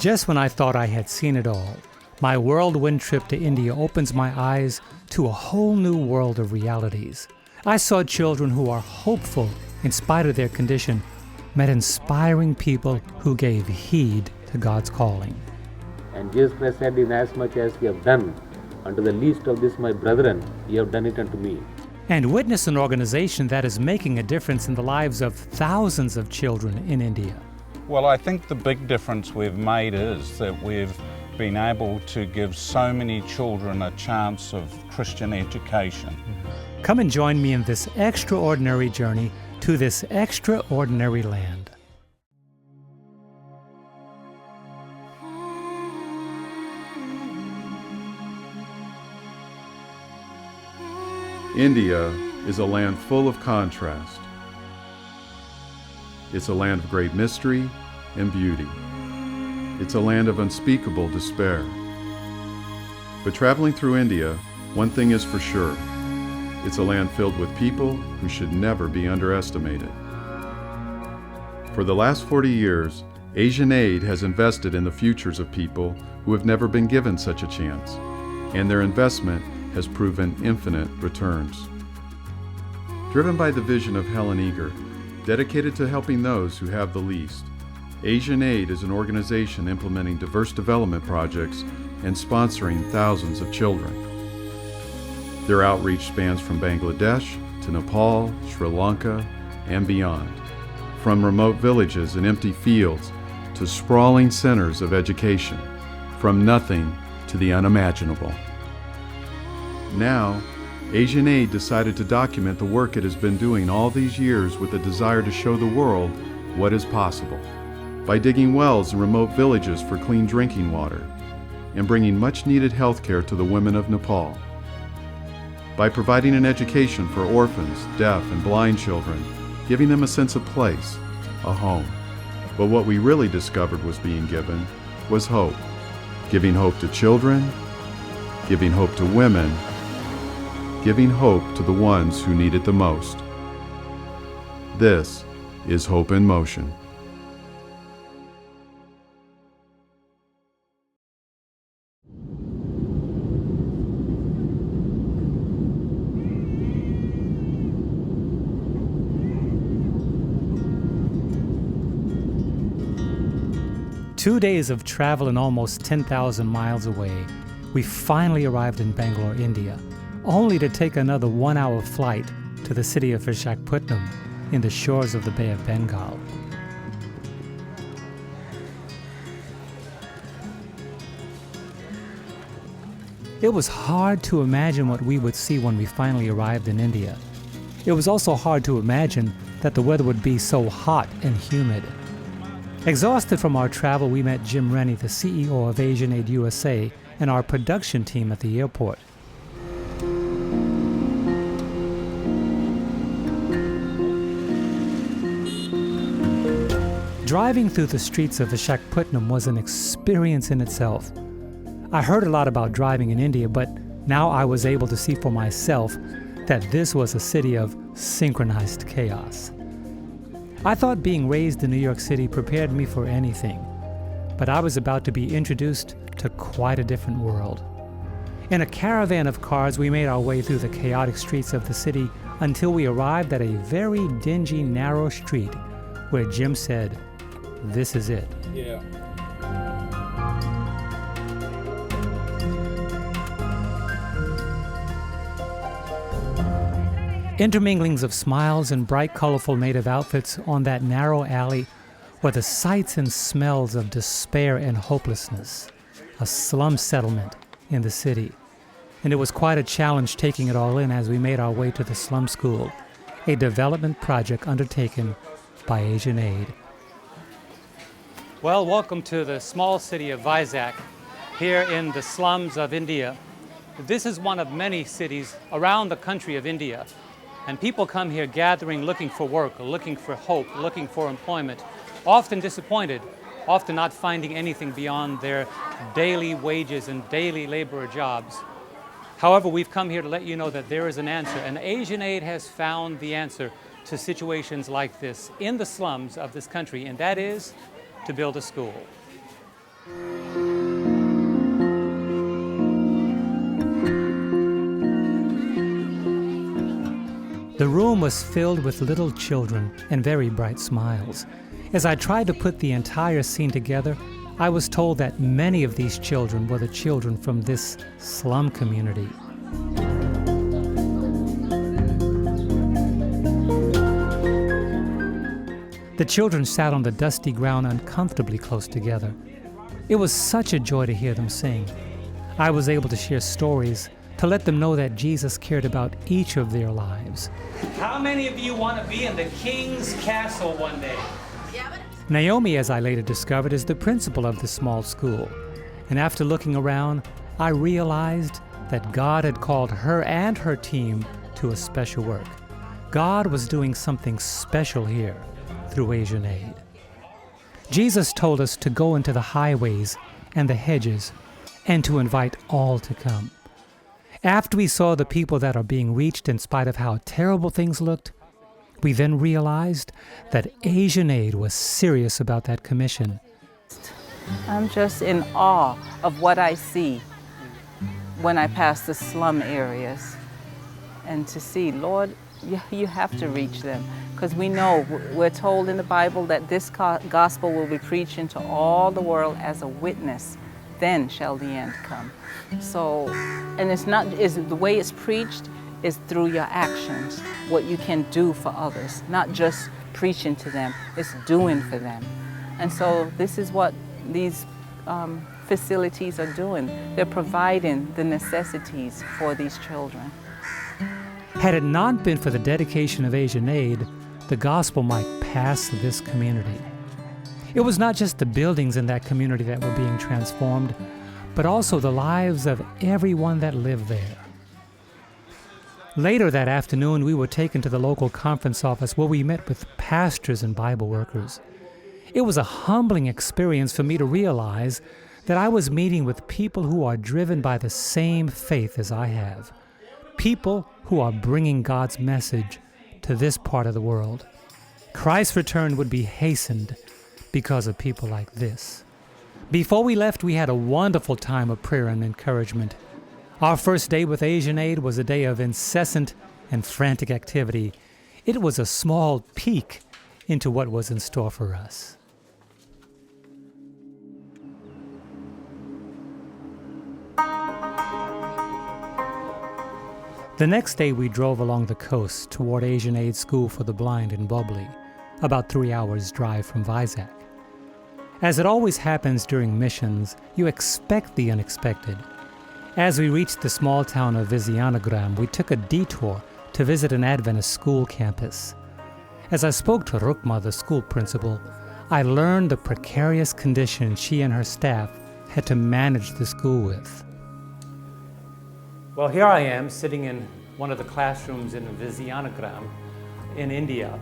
Just when I thought I had seen it all, my whirlwind trip to India opens my eyes to a whole new world of realities. I saw children who are hopeful in spite of their condition, met inspiring people who gave heed to God's calling. And Jesus Christ said, "Inasmuch as ye have done unto the least of this my brethren, ye have done it unto me." And witness an organization that is making a difference in the lives of thousands of children in India. Well, I think the big difference we've made is that we've been able to give so many children a chance of Christian education. Come and join me in this extraordinary journey to this extraordinary land. India is a land full of contrast. It's a land of great mystery and beauty. It's a land of unspeakable despair. But traveling through India, one thing is for sure. It's a land filled with people who should never be underestimated. For the last 40 years, Asian Aid has invested in the futures of people who have never been given such a chance, and their investment has proven infinite returns. Driven by the vision of Helen Eager, dedicated to helping those who have the least, Asian Aid is an organization implementing diverse development projects and sponsoring thousands of children. Their outreach spans from Bangladesh to Nepal, Sri Lanka, and beyond, from remote villages and empty fields to sprawling centers of education, from nothing to the unimaginable. Now, Asian Aid decided to document the work it has been doing all these years with a desire to show the world what is possible by digging wells in remote villages for clean drinking water and bringing much-needed health care to the women of Nepal, by providing an education for orphans, deaf, and blind children, giving them a sense of place, a home. But what we really discovered was being given was hope, giving hope to children, giving hope to women, giving hope to the ones who need it the most. This is Hope in Motion. Two days of travel and almost 10,000 miles away, we finally arrived in Bangalore, India, only to take another 1-hour flight to the city of Visakhapatnam in the shores of the Bay of Bengal. It was hard to imagine what we would see when we finally arrived in India. It was also hard to imagine that the weather would be so hot and humid. Exhausted from our travel, we met Jim Rennie, the CEO of Asian Aid USA, and our production team at the airport. Driving through the streets of Visakhapatnam was an experience in itself. I heard a lot about driving in India, but now I was able to see for myself that this was a city of synchronized chaos. I thought being raised in New York City prepared me for anything, but I was about to be introduced to quite a different world. In a caravan of cars, we made our way through the chaotic streets of the city until we arrived at a very dingy, narrow street where Jim said, "This is it." Yeah. Interminglings of smiles and bright, colorful native outfits on that narrow alley were the sights and smells of despair and hopelessness, a slum settlement in the city. And it was quite a challenge taking it all in as we made our way to the Slum School, a development project undertaken by Asian Aid. Well, welcome to the small city of Vizag, here in the slums of India. This is one of many cities around the country of India. And people come here gathering, looking for work, looking for hope, looking for employment, often disappointed, often not finding anything beyond their daily wages and daily labor jobs. However, we've come here to let you know that there is an answer, and Asian Aid has found the answer to situations like this in the slums of this country, and that is to build a school. The room was filled with little children and very bright smiles. As I tried to put the entire scene together, I was told that many of these children were the children from this slum community. The children sat on the dusty ground uncomfortably close together. It was such a joy to hear them sing. I was able to share stories to let them know that Jesus cared about each of their lives. How many of you want to be in the king's castle one day? Naomi, as I later discovered, is the principal of this small school. And after looking around, I realized that God had called her and her team to a special work. God was doing something special here through Asian Aid. Jesus told us to go into the highways and the hedges and to invite all to come. After we saw the people that are being reached in spite of how terrible things looked, we then realized that Asian Aid was serious about that commission. I'm just in awe of what I see when I pass the slum areas. And to see, Lord, you have to reach them. Because we know, we're told in the Bible that this gospel will be preached into all the world as a witness. Then shall the end come. So, and the way it's preached is through your actions, what you can do for others, not just preaching to them, it's doing for them. And so this is what these facilities are doing. They're providing the necessities for these children. Had it not been for the dedication of Asian Aid, the gospel might pass this community. It was not just the buildings in that community that were being transformed, but also the lives of everyone that lived there. Later that afternoon, we were taken to the local conference office where we met with pastors and Bible workers. It was a humbling experience for me to realize that I was meeting with people who are driven by the same faith as I have. People who are bringing God's message to this part of the world. Christ's return would be hastened because of people like this. Before we left, we had a wonderful time of prayer and encouragement. Our first day with Asian Aid was a day of incessant and frantic activity. It was a small peek into what was in store for us. The next day we drove along the coast toward Asian Aid School for the Blind in Bobli, about 3 hours' drive from Vizag. As it always happens during missions, you expect the unexpected. As we reached the small town of Vizianagram, we took a detour to visit an Adventist school campus. As I spoke to Rukma, the school principal, I learned the precarious conditions she and her staff had to manage the school with. Well, here I am sitting in one of the classrooms in Vizianagram in India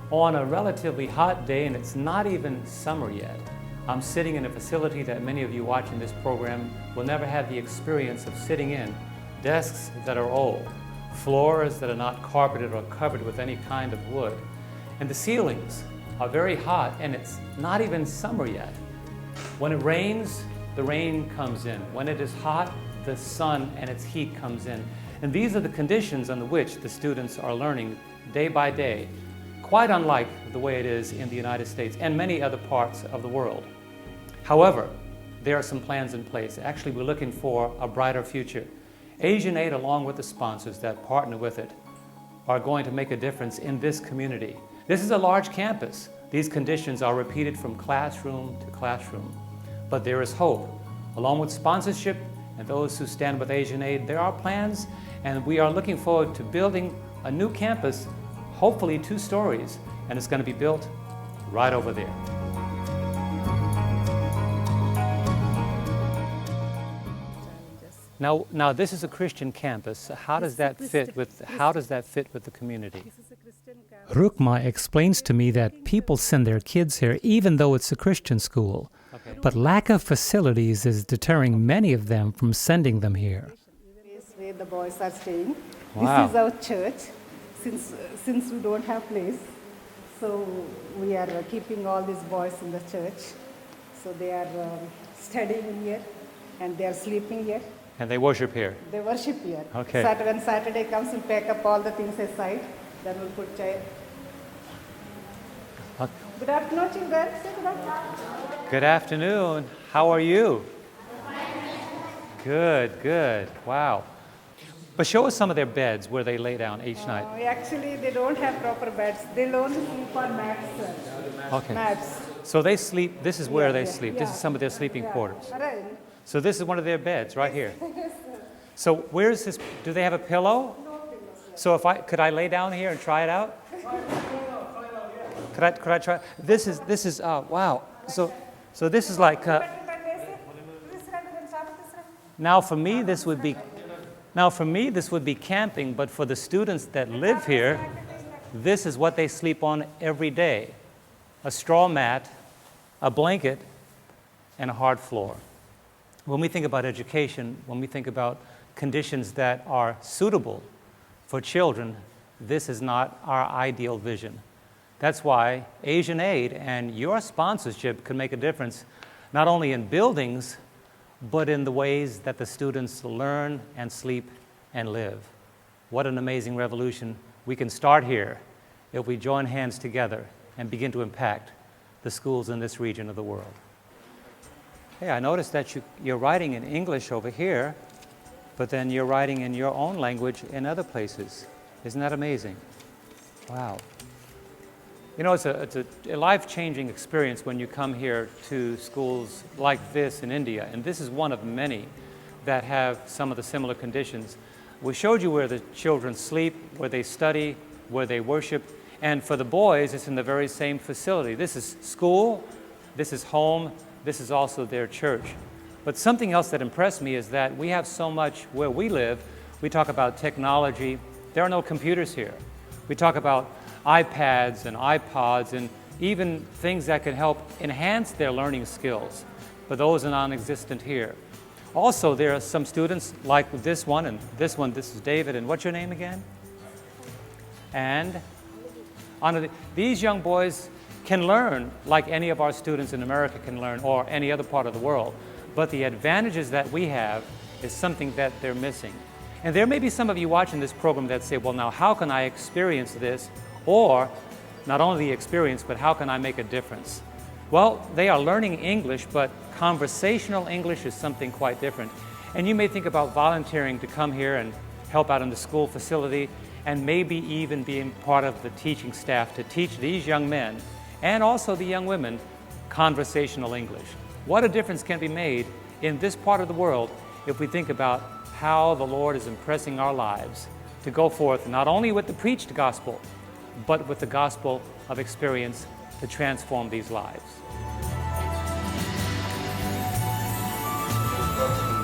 on a relatively hot day, and it's not even summer yet. I'm sitting in a facility that many of you watching this program will never have the experience of sitting in. Desks that are old, floors that are not carpeted or covered with any kind of wood, and the ceilings are very hot, and it's not even summer yet. When it rains, the rain comes in. When it is hot, the sun and its heat comes in. And these are the conditions under which the students are learning day by day, quite unlike the way it is in the United States and many other parts of the world. However, there are some plans in place. Actually, we're looking for a brighter future. Asian Aid, along with the sponsors that partner with it, are going to make a difference in this community. This is a large campus. These conditions are repeated from classroom to classroom. But there is hope. Along with sponsorship and those who stand with Asian Aid, there are plans, and we are looking forward to building a new campus, hopefully 2 stories, and it's going to be built right over there. Now this is a Christian campus. How does that fit with the community? Rukma explains to me that people send their kids here even though it's a Christian school. Okay. But lack of facilities is deterring many of them from sending them here. Where the boys are staying. Wow. This is our church. Since we don't have place, so we are keeping all these boys in the church. So they are studying here, and they are sleeping here. And they worship here. They worship here. Okay. When Saturday comes, we'll pack up all the things aside. Then we'll put chair. Good afternoon, children. Say good afternoon. Good afternoon. How are you? Good, good. Wow. But show us some of their beds where they lay down each night. Actually, they don't have proper beds. They'll only sleep on mats, sir. Okay. Mats. So they sleep, this is where Yeah, they yeah, sleep. yeah. This is some of their sleeping Yeah. quarters. Right. So this is one of their beds right here. So where's this, do they have a pillow? So could I lay down here and try it out? Could I try? This is, wow. So this is like, now for me this would be camping, but for the students that live here, this is what they sleep on every day. A straw mat, a blanket, and a hard floor. When we think about education, when we think about conditions that are suitable for children, this is not our ideal vision. That's why Asian Aid and your sponsorship can make a difference, not only in buildings, but in the ways that the students learn and sleep and live. What an amazing revolution. We can start here if we join hands together and begin to impact the schools in this region of the world. Hey, I noticed that you're writing in English over here, but then you're writing in your own language in other places. Isn't that amazing? Wow. You know, it's a life-changing experience when you come here to schools like this in India, and this is one of many that have some of the similar conditions. We showed you where the children sleep, where they study, where they worship, and for the boys, it's in the very same facility. This is school, this is home, this is also their church. But something else that impressed me is that we have so much where we live. We talk about technology. There are no computers here. We talk about iPads and iPods and even things that can help enhance their learning skills, but those are non-existent here. Also, there are some students like this one and this one. This is David, and what's your name again? And these young boys can learn like any of our students in America can learn, or any other part of the world, but the advantages that we have is something that they're missing. And there may be some of you watching this program that say, well, now how can I experience this? Or not only the experience, but how can I make a difference? Well, they are learning English, but conversational English is something quite different. And you may think about volunteering to come here and help out in the school facility, and maybe even being part of the teaching staff to teach these young men and also the young women conversational English. What a difference can be made in this part of the world if we think about how the Lord is impressing our lives to go forth not only with the preached gospel, but with the gospel of experience to transform these lives.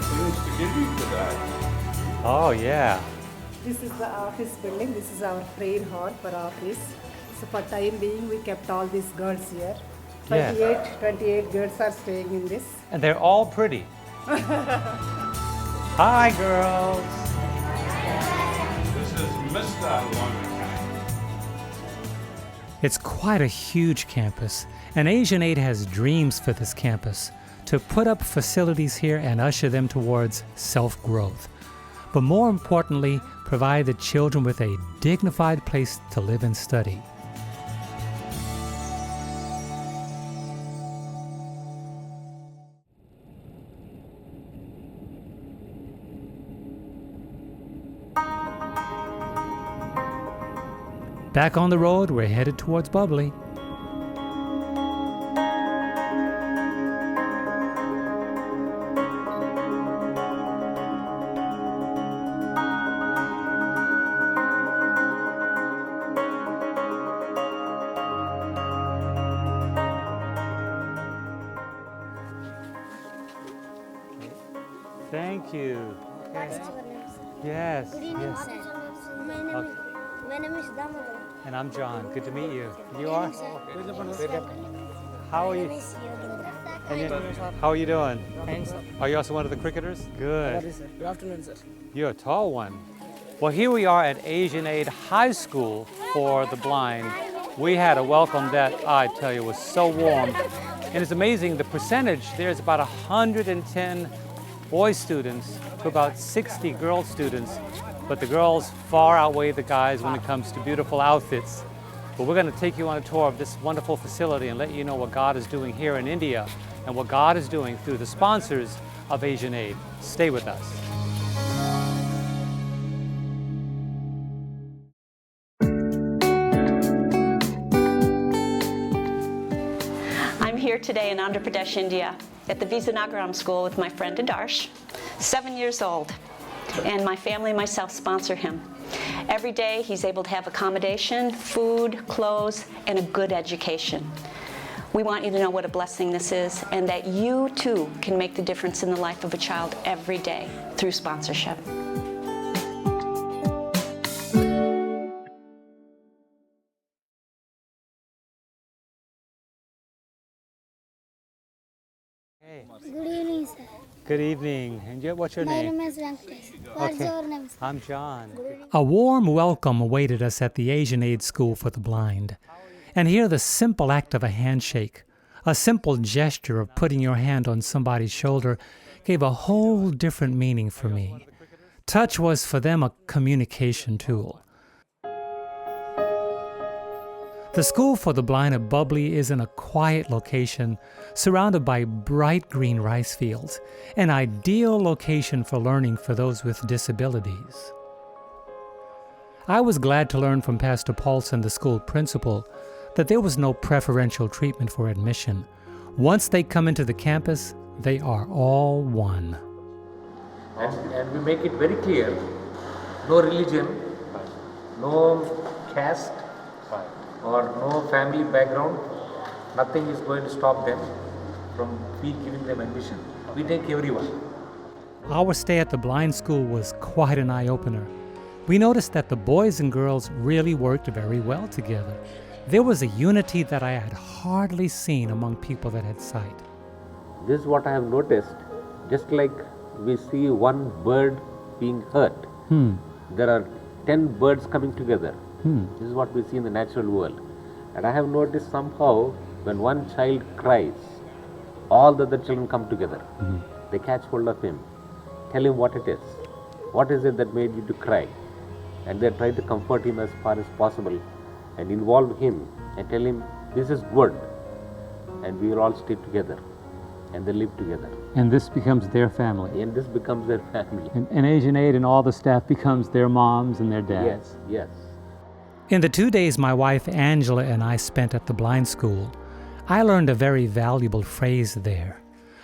Things to give you today. Oh, yeah. This is the office building. This is our prayer hall for office. So for time being, we kept all these girls here. Yeah. 28 girls are staying in this. And they're all pretty. Hi, girls. This is Mr. Longer. It's quite a huge campus, and Asian Aid has dreams for this campus to put up facilities here and usher them towards self-growth. But more importantly, provide the children with a dignified place to live and study. Back on the road, we're headed towards Bubbly. Thank you. Okay. Yes, yes. My name is Damodar. And I'm John. Good to meet you. You are? How are you? And how are you doing? Thanks, sir. Are you also one of the cricketers? Good. Good afternoon, sir. You're a tall one. Well, here we are at Asian Aid High School for the Blind. We had a welcome that, I tell you, was so warm. And it's amazing, the percentage, there's about 110 boy students to about 60 girl students, but the girls far outweigh the guys when it comes to beautiful outfits. But we're going to take you on a tour of this wonderful facility and let you know what God is doing here in India and what God is doing through the sponsors of Asian Aid. Stay with us. I'm here today in Andhra Pradesh, India, at the Vizianagaram School with my friend Adarsh, 7 years old, and my family and myself sponsor him. Every day he's able to have accommodation, food, clothes, and a good education. We want you to know what a blessing this is and that you too can make the difference in the life of a child every day through sponsorship. Good evening, sir. Good evening. And what's your My name? name is Venkatesh. What's your name, sir? I'm John. A warm welcome awaited us at the Asian Aid School for the Blind. And here the simple act of a handshake, a simple gesture of putting your hand on somebody's shoulder gave a whole different meaning for me. Touch was for them a communication tool. The School for the Blind at Bubbly is in a quiet location surrounded by bright green rice fields, an ideal location for learning for those with disabilities. I was glad to learn from Pastor Paulson, the school principal, that there was no preferential treatment for admission. Once they come into the campus, they are all one. And we make it very clear, no religion, no caste, or no family background, nothing is going to stop them from giving them admission. We take everyone. Our stay at the blind school was quite an eye-opener. We noticed that the boys and girls really worked very well together. There was a unity that I had hardly seen among people that had sight. This is what I have noticed. Just like we see one bird being hurt, there are 10 birds coming together. This is what we see in the natural world. And I have noticed somehow when one child cries, all the other children come together. They catch hold of him, tell him what it is. What is it that made you to cry? And they try to comfort him as far as possible and involve him and tell him this is good and we will all stay together and they live together. And this becomes their family. And this becomes their family. And Asian Aid and all the staff becomes their moms and their dads. Yes. In the 2 days my wife Angela and I spent at the blind school, I learned a very valuable phrase there.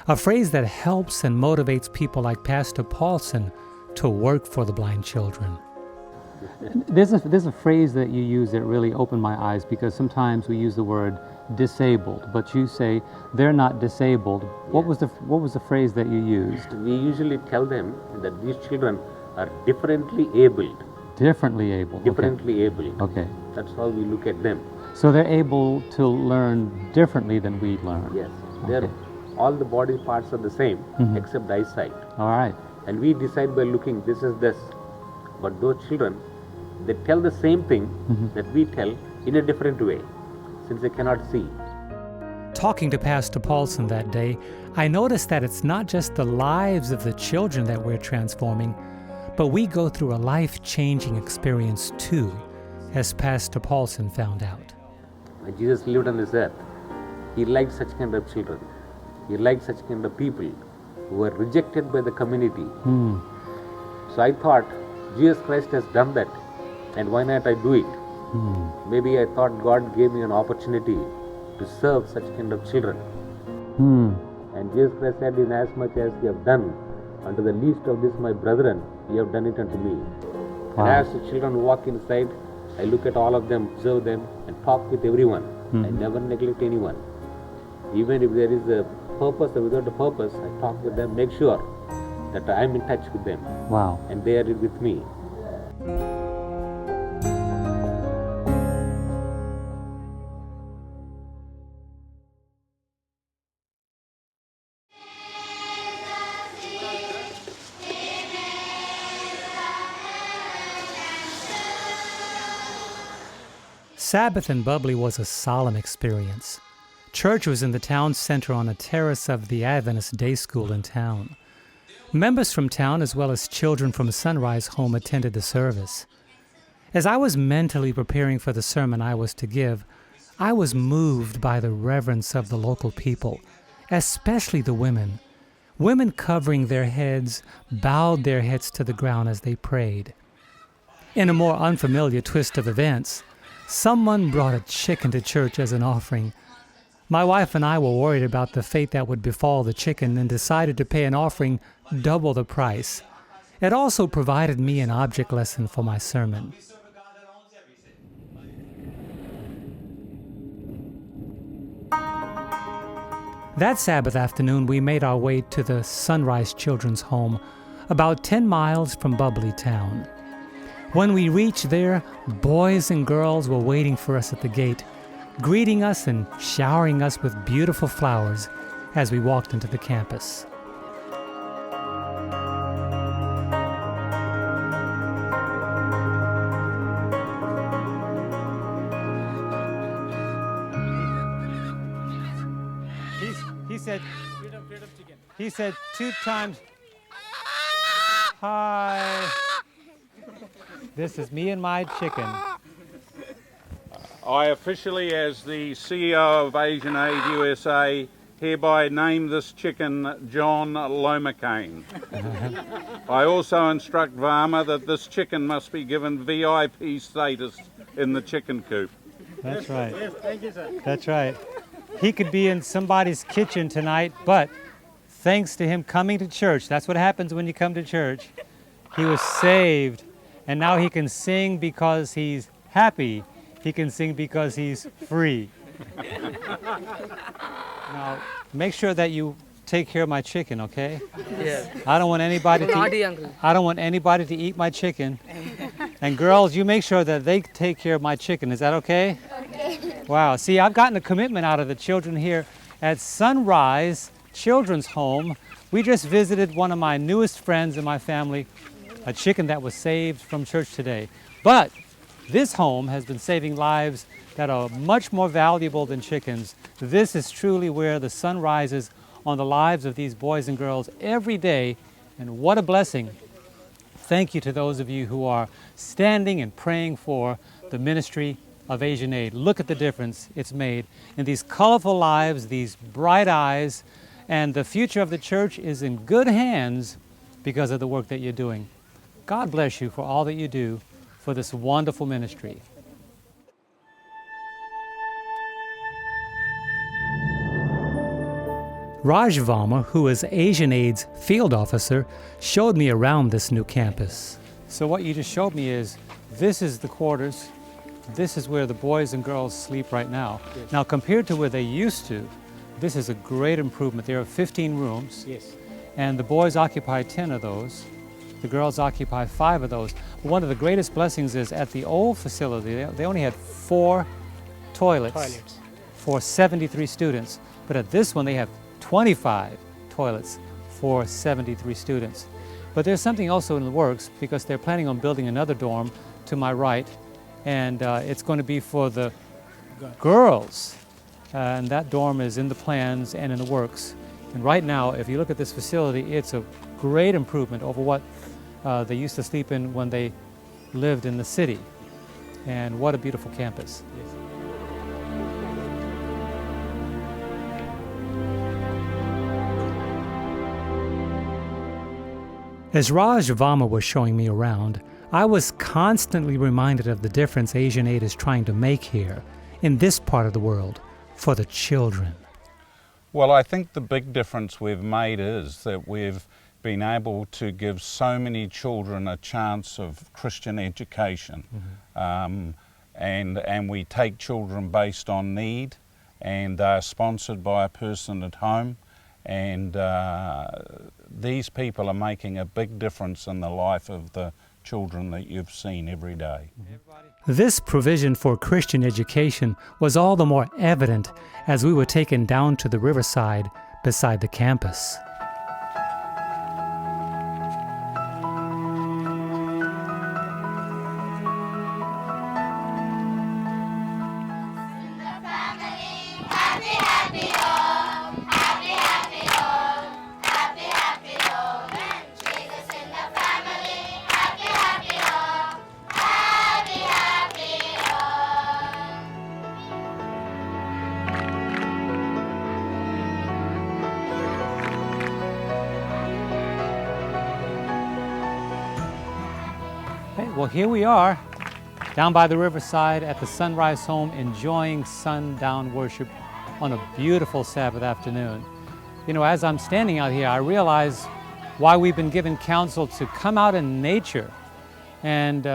A phrase that helps and motivates people like Pastor Paulson to work for the blind children. There's a phrase that you use that really opened my eyes, because sometimes we use the word disabled, but you say they're not disabled. What was the phrase that you used? We usually tell them that these children are differently abled. Differently able. Differently able. Okay. That's how we look at them. So they're able to learn differently than we learn. Yes. They're all the body parts are the same except eyesight. All right. And we decide by looking, this is this. But those children, they tell the same thing that we tell in a different way, since they cannot see. Talking to Pastor Paulson that day, I noticed that it's not just the lives of the children that we're transforming, but we go through a life-changing experience too, as Pastor Paulson found out. When Jesus lived on this earth, he liked such kind of children. He liked such kind of people who were rejected by the community. So I thought, Jesus Christ has done that, and why not I do it? Maybe I thought God gave me an opportunity to serve such kind of children. And Jesus Christ said, in as much as you have done unto the least of this my brethren, you have done it unto me. And as the children walk inside, I look at all of them, observe them, and talk with everyone. I never neglect anyone. Even if there is a purpose or without a purpose, I talk with them, make sure that I am in touch with them. Wow. And they are with me. Sabbath in Bubbly was a solemn experience. Church was in the town center on a terrace of the Adventist day school in town. Members from town as well as children from Sunrise Home attended the service. As I was mentally preparing for the sermon I was to give, I was moved by the reverence of the local people, especially the women. Women covering their heads bowed their heads to the ground as they prayed. In a more unfamiliar twist of events, someone brought a chicken to church as an offering. My wife and I were worried about the fate that would befall the chicken and decided to pay an offering double the price. It also provided me an object lesson for my sermon. That Sabbath afternoon, we made our way to the Sunrise Children's Home, about 10 miles from Bubbly Town. When we reached there, boys and girls were waiting for us at the gate, greeting us and showering us with beautiful flowers as we walked into the campus. He said 2 times, "Hi." This is me and my chicken. I officially, as the CEO of Asian Aid USA, hereby name this chicken John Lomacane. I also instruct Varma that this chicken must be given VIP status in the chicken coop. That's right. Yes, thank you, sir. That's right. He could be in somebody's kitchen tonight, but thanks to him coming to church, that's what happens when you come to church, he was saved, and now he can sing because he's happy. He can sing because he's free. Now, make sure that you take care of my chicken, okay? Yeah. I don't want anybody to eat my chicken. And girls, you make sure that they take care of my chicken. Is that okay? Okay. Wow. See, I've gotten a commitment out of the children here at Sunrise Children's Home. We just visited one of my newest friends in my family, a chicken that was saved from church today. But this home has been saving lives that are much more valuable than chickens. This is truly where the sun rises on the lives of these boys and girls every day, and what a blessing. Thank you to those of you who are standing and praying for the ministry of Asian Aid. Look at the difference it's made in these colorful lives, these bright eyes, and the future of the church is in good hands because of the work that you're doing. God bless you for all that you do for this wonderful ministry. Raj Varma, who is Asian Aid's field officer, showed me around this new campus. So what you just showed me is, this is the quarters. This is where the boys and girls sleep right now. Yes. Now, compared to where they used to, this is a great improvement. There are 15 rooms. Yes. And the boys occupy 10 of those. The girls occupy 5 of those. One of the greatest blessings is at the old facility, they only had 4 toilets for 73 students. But at this one, they have 25 toilets for 73 students. But there's something also in the works because they're planning on building another dorm to my right, and it's going to be for the girls. And that dorm is in the plans and in the works. And right now, if you look at this facility, it's a great improvement over what they used to sleep in when they lived in the city. And what a beautiful campus. Yes. As Raj Varma was showing me around, I was constantly reminded of the difference Asian Aid is trying to make here, in this part of the world, for the children. Well, I think the big difference we've made is that we've been able to give so many children a chance of Christian education. Mm-hmm. And we take children based on need, and they're sponsored by a person at home. And these people are making a big difference in the life of the children that you've seen every day. This provision for Christian education was all the more evident as we were taken down to the riverside beside the campus. Happy well, here we are, down by the riverside at the Sunrise Home, enjoying sundown worship on a beautiful Sabbath afternoon. You know, as I'm standing out here, I realize why we've been given counsel to come out in nature and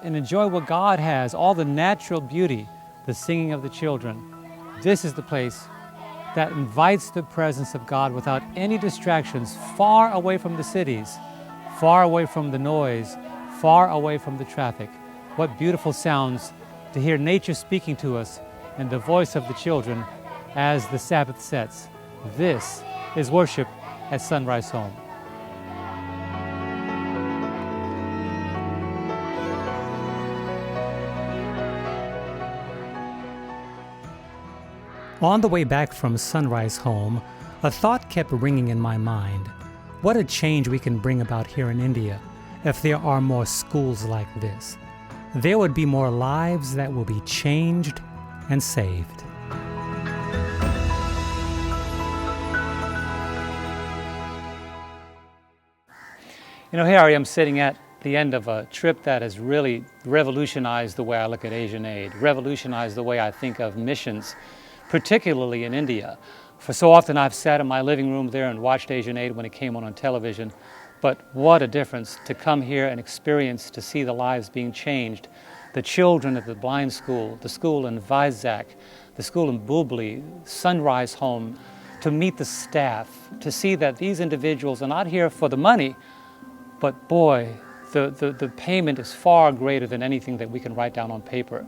enjoy what God has, all the natural beauty, the singing of the children. This is the place that invites the presence of God without any distractions, far away from the cities, far away from the noise, far away from the traffic. What beautiful sounds to hear nature speaking to us and the voice of the children as the Sabbath sets. This is worship at Sunrise Home. On the way back from Sunrise Home, a thought kept ringing in my mind. What a change we can bring about here in India if there are more schools like this. There would be more lives that will be changed and saved. You know, here I am sitting at the end of a trip that has really revolutionized the way I look at Asian aid, revolutionized the way I think of missions, particularly in India. For so often I've sat in my living room there and watched Asian Aid when it came on television. But what a difference to come here and experience, to see the lives being changed. The children at the blind school, the school in Vizag, the school in Bubli, Sunrise Home, to meet the staff, to see that these individuals are not here for the money, but boy, the payment is far greater than anything that we can write down on paper.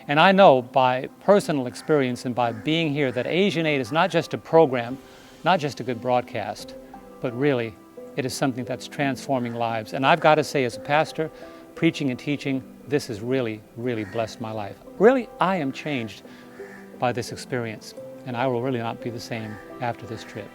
And I know by personal experience and by being here that Asian Aid is not just a program, not just a good broadcast, but really it is something that's transforming lives. And I've got to say, as a pastor, preaching and teaching, this has really, really blessed my life. Really, I am changed by this experience, and I will really not be the same after this trip.